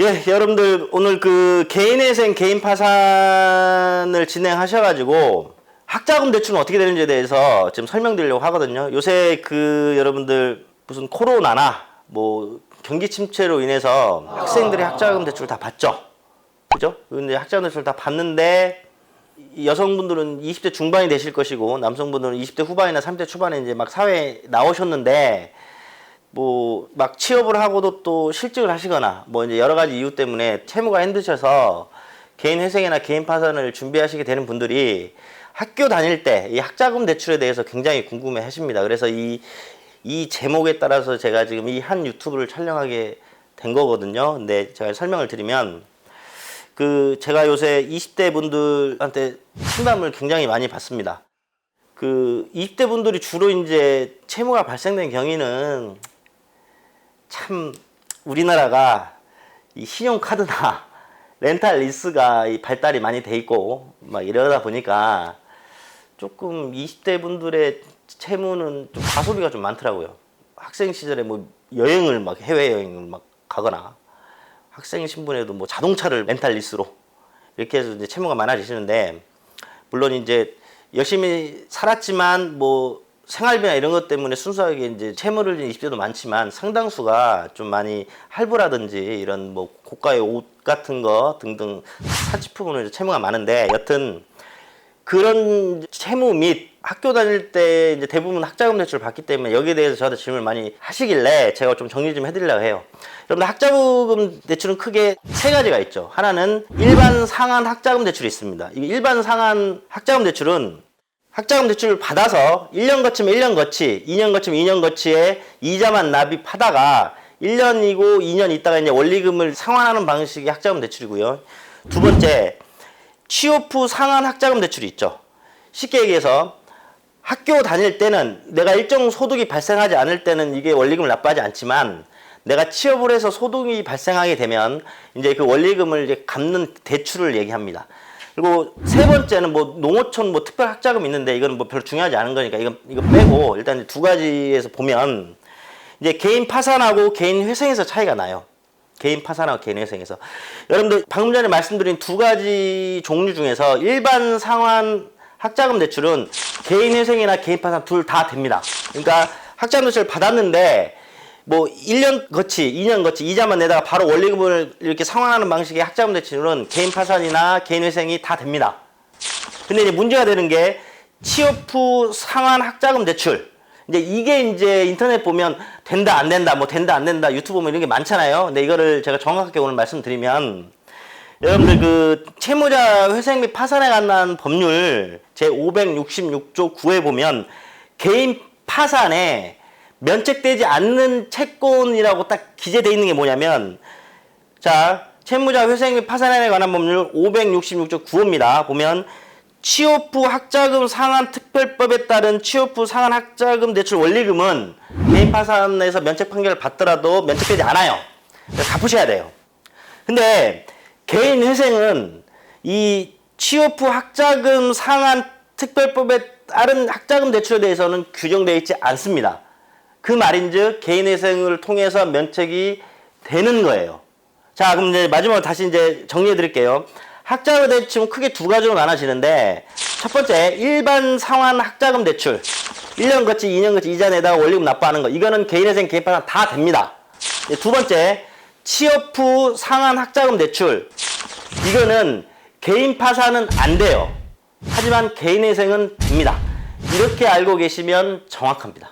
예, 여러분들 오늘 그 개인회생 개인 파산을 진행하셔가지고 학자금 대출은 어떻게 되는지에 대해서 지금 설명드리려고 하거든요. 요새 그 여러분들 무슨 코로나나 뭐 경기 침체로 인해서 학생들이 학자금 대출 다 받죠. 그죠? 근데 학자금 대출 다 받는데 여성분들은 20대 중반이 되실 것이고 남성분들은 20대 후반이나 30대 초반에 이제 막 사회에 나오셨는데 뭐 막 취업을 하고도 또 실직을 하시거나 뭐 이제 여러 가지 이유 때문에 채무가 힘드셔서 개인 회생이나 개인 파산을 준비하시게 되는 분들이 학교 다닐 때 이 학자금 대출에 대해서 굉장히 궁금해 하십니다. 그래서 이 제목에 따라서 제가 지금 이 한 유튜브를 촬영하게 된 거거든요. 근데 제가 설명을 드리면 그 제가 요새 20대 분들한테 상담을 굉장히 많이 받습니다. 그 20대 분들이 주로 이제 채무가 발생된 경위는 참 우리나라가 이 신용카드나 렌탈 리스가 이 발달이 많이 돼 있고 막 이러다 보니까 조금 20대 분들의 채무는 좀 과소비가 좀 많더라고요. 학생 시절에 뭐 여행을 막 해외여행을 막 가거나 학생 신분에도 뭐 자동차를 렌탈 리스로 이렇게 해서 이제 채무가 많아지시는데 물론 이제 열심히 살았지만 뭐 생활비나 이런 것 때문에 순수하게 이제 채무를 진 20대도 많지만 상당수가 좀 많이 할부라든지 이런 뭐 고가의 옷 같은 거 등등 사치품으로 채무가 많은데 여튼 그런 채무 및 학교 다닐 때 이제 대부분 학자금 대출을 받기 때문에 여기에 대해서 저한테 질문을 많이 하시길래 제가 좀 정리 좀 해드리려고 해요. 여러분들 학자금 대출은 크게 세 가지가 있죠. 하나는 일반 상한 학자금 대출이 있습니다. 이 일반 상한 학자금 대출은 학자금 대출을 받아서 1년 거치면 1년 거치, 2년 거치면 2년 거치에 이자만 납입하다가 1년이고 2년 있다가 이제 원리금을 상환하는 방식의 학자금 대출이고요. 두 번째, 취업 후 상한 학자금 대출이 있죠. 쉽게 얘기해서 학교 다닐 때는 내가 일정 소득이 발생하지 않을 때는 이게 원리금을 납부하지 않지만 내가 취업을 해서 소득이 발생하게 되면 이제 그 원리금을 이제 갚는 대출을 얘기합니다. 그리고 세 번째는 뭐 농어촌 뭐 특별 학자금 있는데 이건 뭐 별로 중요하지 않은 거니까 이거 빼고 일단 두 가지에서 보면 이제 개인 파산하고 개인 회생에서 차이가 나요. 개인 파산하고 개인 회생에서. 여러분들 방금 전에 말씀드린 두 가지 종류 중에서 일반 상환 학자금 대출은 개인 회생이나 개인 파산 둘 다 됩니다. 그러니까 학자금 대출을 받았는데 뭐 1년 거치, 2년 거치 이자만 내다가 바로 원리금을 이렇게 상환하는 방식의 학자금 대출은 개인 파산이나 개인 회생이 다 됩니다. 근데 이제 문제가 되는 게 취업 후 상환 학자금 대출. 이게 이제 인터넷 보면 된다 안 된다 뭐 된다 안 된다 유튜브 보면 이런 게 많잖아요. 근데 이거를 제가 정확하게 오늘 말씀드리면 여러분들 그 채무자 회생 및 파산에 관한 법률 제 566조 9에 보면 개인 파산에 면책되지 않는 채권이라고 딱 기재되어 있는 게 뭐냐면 자 채무자 회생 및 파산에 관한 법률 566조 9호입니다. 보면 취업 후 학자금 상환 특별법에 따른 취업 후 상환 학자금 대출 원리금은 개인 파산에서 면책 판결을 받더라도 면책되지 않아요. 갚으셔야 돼요. 근데 개인 회생은 이 취업 후 학자금 상환 특별법에 따른 학자금 대출에 대해서는 규정되어 있지 않습니다. 그 말인즉 개인 회생을 통해서 면책이 되는 거예요. 자, 그럼 이제 마지막으로 다시 이제 정리해 드릴게요. 학자금 대출은 크게 두 가지로 나눠지는데 첫 번째 일반 상환 학자금 대출 1년 거치 2년 거치 이자 내다가 원리금 납부하는 거 이거는 개인 회생 개인 파산 다 됩니다. 두 번째 취업 후 상환 학자금 대출 이거는 개인 파산은 안 돼요. 하지만 개인 회생은 됩니다. 이렇게 알고 계시면 정확합니다.